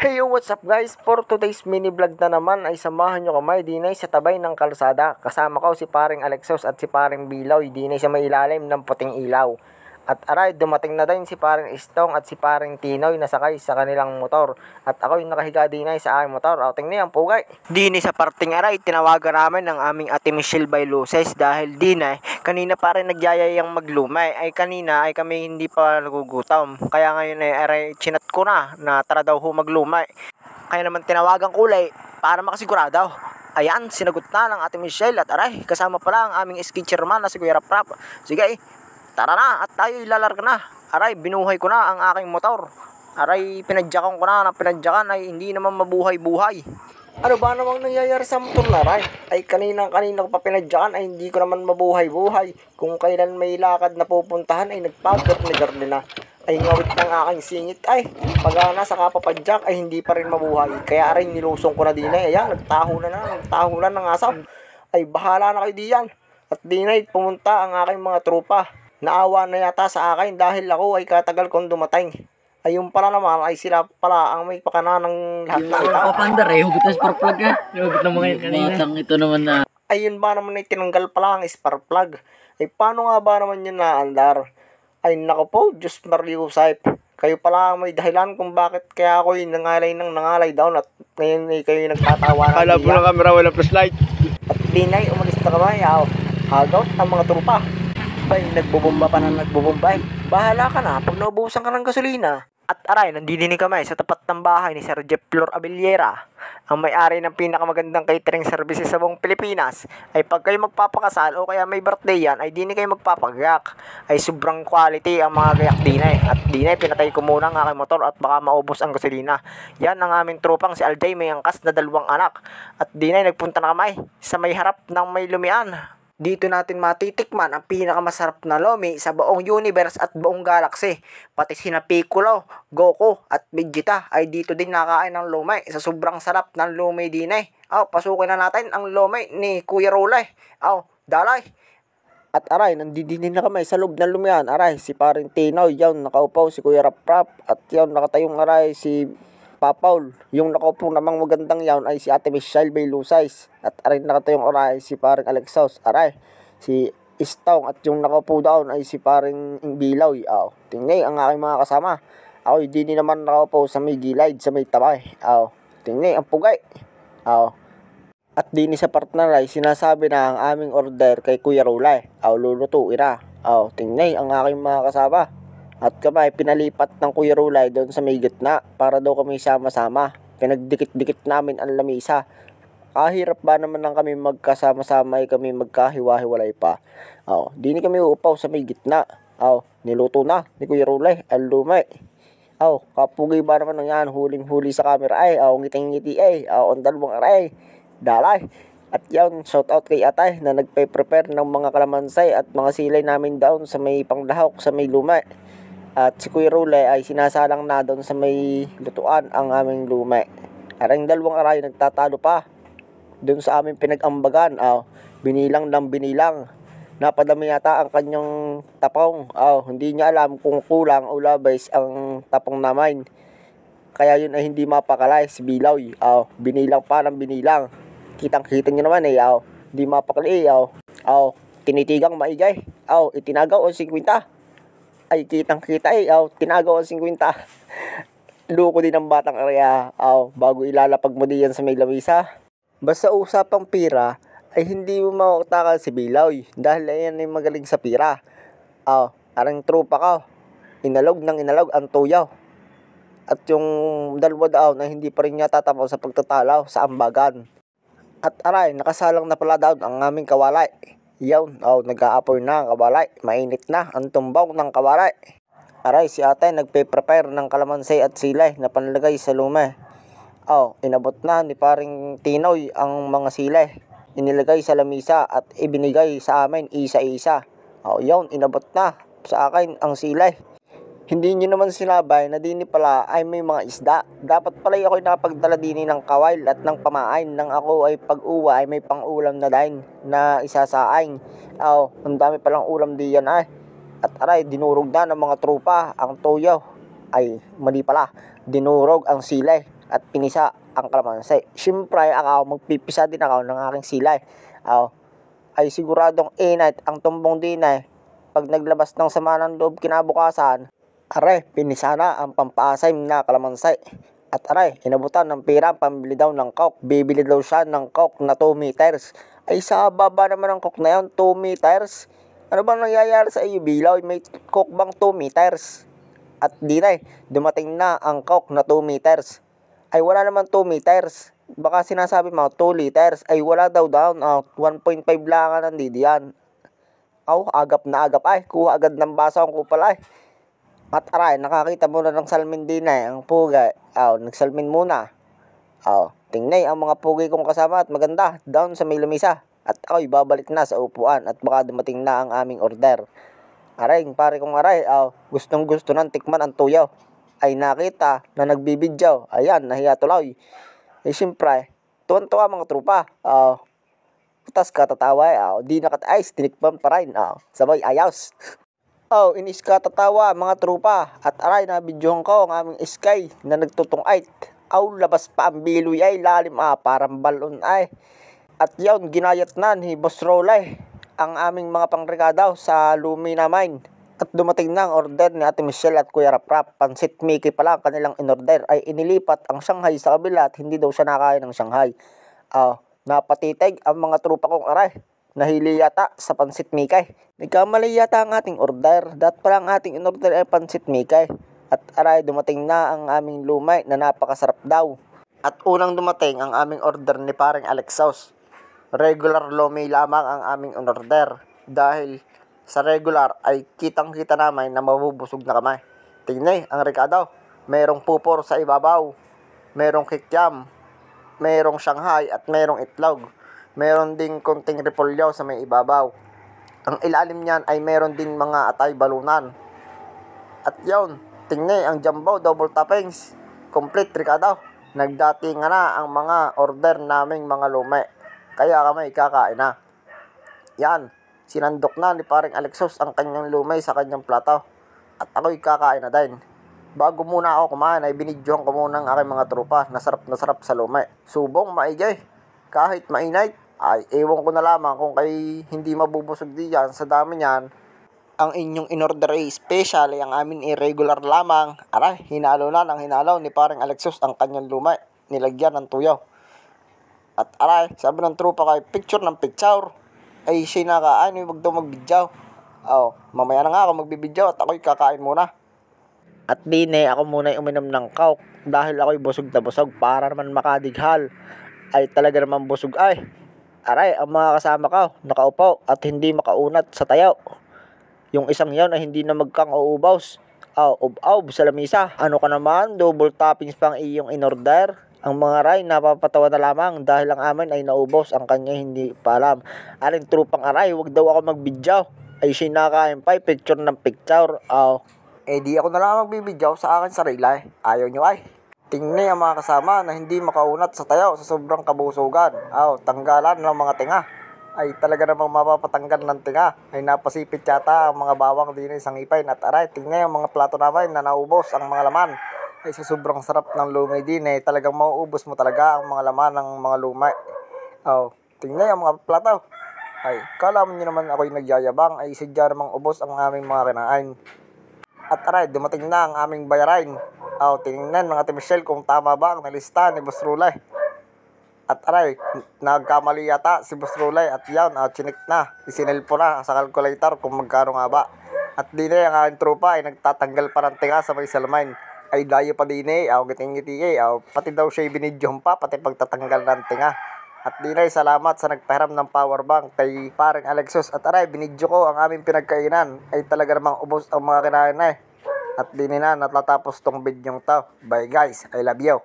Hey yo, what's up guys? For today's mini vlog na naman ay samahan nyo kamay dinay sa tabay ng kalsada. Kasama ko si paring Alexos at si paring Biloy dinay sa may ilalim ng puting ilaw. At aray, dumating na din si paring Istong at si paring Tinoy na sakay sa kanilang motor. At ako'y nakahiga dinay sa aking motor. O, tingnan yan, pugay. Dinay sa parting aray, tinawagan namin ng aming ate Michelle by Luces dahil dinay, kanina pa rin nagyayayang maglumay. Ay kanina ay kami hindi pa nagugutom. Kaya ngayon ay aray, chinat ko na tara daw ho maglumay. Kaya naman tinawagan kulay para makasigurado. Ayan, sinagot na ng ate Michelle at aray, kasama pala ang aming skitcherman na si Kuya Rap. Sige, tara na at tayo ilalarga na. Aray, binuhay ko na ang aking motor. Aray, pinadyakan ko na ng pinadyakan ay hindi naman mabuhay-buhay. Ano ba namang nangyayari sa motor na aray? Ay kanina ko pa pinadyakan ay hindi ko naman mabuhay-buhay. Kung kailan may lakad na pupuntahan ay nagpagat-nigar na. Ay ngawit ng aking singit ay pag nasa kapapadyak ay hindi pa rin mabuhay. Kaya aray, nilusong ko na din ay ayan, nagtahulan ng asaw. Ay bahala na kayo diyan. At dinay pumunta ang aking mga tropa. Naawa na yata sa akin dahil ako ay katagal kong dumating. Ayun pala naman ay sila pala ang may pakana ng lahat ng ito. Papandar eh, hugot na spark plug eh. Hugot na mga kanina. Batang ito naman na. Ayun ba naman ay tinanggal pala ang spark plug. Ay paano nga ba naman yun naandar? Ay nako po, Diyos mariusay. Kayo pala ang may dahilan kung bakit kaya ako yung nangalay down at ngayon ay kayo nagtatawa na. Kala po ng camera wala flashlight. At dinay, umalis na kamay. Hagaw ang mga trupa. Ay, nagbubomba pa na nagbubomba. Ay, bahala ka na pag naubusan ka ng gasolina. At aray, nandini kami sa tapat ng bahay ni Sir Jeff Flor Abellera, ang may-ari ng pinakamagandang catering services sa buong Pilipinas. Ay pag kayo magpapakasal o kaya may birthday yan, ay dini kayo magpapagayak. Ay sobrang quality ang mga gayak dinay. At dinay, pinatay ko muna ang aking motor at baka maubos ang gasolina. Yan ang aming trupang si Alday, may angkas na 2 anak. At dinay, nagpunta na kami sa may harap ng may lumian. Dito natin matitikman ang pinakamasarap na lomi sa buong universe at buong galaxy. Pati sina Piccolo, Goku at Vegeta ay dito din nakain ng lomi sa sobrang sarap ng lomi din eh. Pasukin na natin ang lomi ni Kuya Rolay. Dalay. At aray, nandidinin na kami sa loob ng lumian. Aray, si paring Tinoy, yan nakaupaw si Kuya Rap at yan nakatayong aray si Papaul. Yung nakaupo namang magandang yawn ay si ate Michelle by Luces. At aray nakatayong aray si paring Alexos. Aray, si Istong at yung nakaupo doon ay si paring Biloy. Tingnan ang aking mga kasama. Ako hindi naman nakaupo sa may gilid, sa may tabay. Tingnan ang pugay. At dini sa partner ay sinasabi na ang aming order kay Kuya Rolay. Lulutuin na. Tingnan ang aking mga kasama. At kami pinalipat ng Kuya Rolay doon sa may gitna para daw kami sama-sama. Pinagdikit-dikit namin ang lamisa. Kahirap ba naman lang kami magkasama-sama ay kami magkahiwa-hiwalay pa. Di kami uupaw sa may gitna. Niluto na ni Kuya Rolay ang lumay. Kapugay ba naman ng yan, huling-huli sa camera ay. Ngiting-ngiti ay. Ang 2 aray. Dalay. At yan, shout out kay atay na nagpe-prepare ng mga kalamansay at mga silay namin down sa may panglahok sa may lumay. At si Kuya Rolay ay sinasalang na doon sa may lutuan ang aming lumay. Aring 2 aray nagtatalo pa doon sa aming pinag-ambagan. Binilang ng binilang. Napadami yata ang kanyang tapong. Hindi niya alam kung kulang o labis ang tapong namin. Kaya yun ay hindi mapakalay si Biloy. Binilang pa ng binilang. Kitang-kita niyo naman eh. Hindi mapakali. Tinitigang maigay. Itinagaw o 50. Ay kitang-kita eh. Tinagaw ang 50. Luko din ang batang area. Bago ilalapag mo diyan sa may lamisa. Basta usapang pira ay hindi mo mautakal si Biloy dahil ayan ay magaling sa pira. Arang trupa ka. Inalog ang tuyaw. At yung 2 daw na hindi pa rin niya tatapaw sa pagtatalaw sa ambagan. At aray, nakasalang na pala daw ang aming kawalay. Yawn, nag-aapoy na ang kawalay. Mainit na ang tumbaw ng kawalay. Aray, si atay nagpe-prepare ng kalamansay at silay na panlagay sa lume. Inabot na ni paring Tinoy ang mga silay. Inilagay sa lamisa at ibinigay sa amin isa-isa. Yawn, inabot na sa akin ang silay. Hindi nyo naman sinabay na dini pala ay may mga isda. Dapat pala ako'y nakapagdala dini ng kawail at ng pamain nang ako ay pag-uwa ay may pang-ulam na dahin na isasaing. Ang dami palang ulam diyan ay. At aray, dinurog na ng mga tropa ang tuyaw. Ay, mali pala. Dinurog ang silay. at pinisa ang kalamansi. Siyempre, ako magpipisa din ako ng aking silay. Ay siguradong init ang tumbong dinay. Pag naglabas ng sama ng loob kinabukasan, aray, pinisa na ang pampaasay na kalamansi. At aray, inabutan ng pira pambili daw ng coke. Bibili daw siya ng coke na 2 meters. Ay sa baba naman ng coke na yun, 2 meters. Ano bang nangyayari sa iyo, Bilaw? May coke bang 2 meters? At dinay, dumating na ang coke na 2 meters. Ay wala naman 2 meters. Baka sinasabi mo 2 liters. Ay wala daw 1.5 lang nga nandito yan. Agap na agap ay. Kuha agad ng baso ang kupal ay. At aray, nakakita muna ng salmin din ay. Ang pugay. Nagsalmin muna. Tingnan ang mga pugay kong kasama at maganda. Down sa may lamisa. At ako'y babalik na sa upuan. At baka dumating na ang aming order. Aray, pare kong aray. Gustong gusto nang tikman ang tuyaw. Ay nakita na nagbibidyaw. Ayan, nahiya tuloy. Siyempre, tuwan-tuwa mga trupa. Putas katatawa. Di nakat-ice, tinikpan pa rin. Sabay ayos. Inis katatawa mga trupa. At aray, nabidyohan ko ang aming sky na nagtutungait. Labas pa ang biloy ay lalim parang balon ay. At yun, ginayat na ni Boss Rolay ang aming mga pangregadaw sa Lumina Mine. At dumating na ang order ni Ate Michelle at Kuya Raprap. Pansit Mickey pala ang kanilang in-order. Ay inilipat ang Shanghai sa kabila at hindi daw siya nakain ng Shanghai. Napatitig ang mga trupa kong aray. Nahili yata sa Pansit Mickey. Nagkamali yata ang ating order. Dat pala ang ating in-order ay Pansit Mickey. At aray, dumating na ang aming lumay na napakasarap daw. At unang dumating ang aming order ni paring Alexaus. Regular lumay lamang ang aming in-order. Dahil sa regular ay kitang-kita namin na mabubusog na kamay. Tingnan ang rekado. Merong pupor sa ibabaw. Merong kikyam. Merong Shanghai at merong itlog. Meron ding konting repolyo sa may ibabaw. Ang ilalim niyan ay meron din mga atay balunan. At yun, tingnan ang jumbo double toppings. Complete rekado. Nagdating na ang mga order naming mga lume. Kaya kami kakain na. Yan. Sinandok na ni paring Alexos ang kanyang lumay sa kanyang plato. At ako'y kakain na din. Bago muna ako kumain ay binidyohan ko muna ang aking mga trupa na sarap sa lumay. Subong maigay. Kahit mainay ay ewan ko na lamang kung kay hindi mabubusog diyan sa dami niyan. Ang inyong in-order ay special ay ang amin irregular lamang. Aray, hinalo na ng hinalo ni paring Alexos ang kanyang lumay. Nilagyan ng tuyaw. At aray, sabi ng trupa kay picture ng picture. Ay siya nakain, wag daw magbidyaw. Mamaya na nga ako magbibidyaw at ako'y kakain muna. At dine, ako muna uminom ng coke dahil ako'y busog na busog para naman makadighal. Ay talaga naman busog ay. Aray, ang mga kasama ko, nakaupo at hindi makaunat sa tayaw. Yung isang yan ay hindi na magkang uubaws. Ub-aub sa lamisa. Ano ka naman, double toppings pang iyong in-order. Ang mga ray napapatawa na lamang dahil ang amin ay naubos, ang kanya hindi pa alam. Aling trupang aray, wag daw ako magbidyaw. Ay siya nakain pa, picture ng picture. Di ako na lang magbibidyaw sa akin sarili. Ayaw nyo ay. Tingnan ang mga kasama na hindi makaunat sa tayaw sa sobrang kabusugan. Tanggalan ng mga tinga. Ay talaga namang mapapatanggal ng tinga. Ay napasipit yata ang mga bawang din sa ngipay. At aray, tingnan ang mga plato namin na naubos ang mga laman. Ay sa sobrang sarap ng lumay din talagang mauubos mo talaga ang mga laman ng mga lumay. Tingnan ang mga plato. Ay, kala mo nyo naman ako'y nagyayabang. Ay sadya namang ubos ang aming mga kinain. At aray, dumating na ang aming bayarin. Tingnan mga Michelle kung tama ba ang nalista ni Boss Rulay. At aray, nagkamali yata si Boss Rulay. At yan, chinik na. Isinilpo na sa calculator kung magkano nga ba. At din ang aking trupa ay nagtatanggal pa ng tinga sa may salmain. Ay dayo pa din giting-ngiti pati daw siya binidyohan pa, pati pagtatanggal ng tinga. At dinay, salamat sa nagpahiram ng power bank kay paring Alexos. At aray, binidyo ko ang aming pinagkainan. Ay talaga namang ubos ang mga kinain At dinay na, natatapos tong bidyong to. Bye guys, I love you.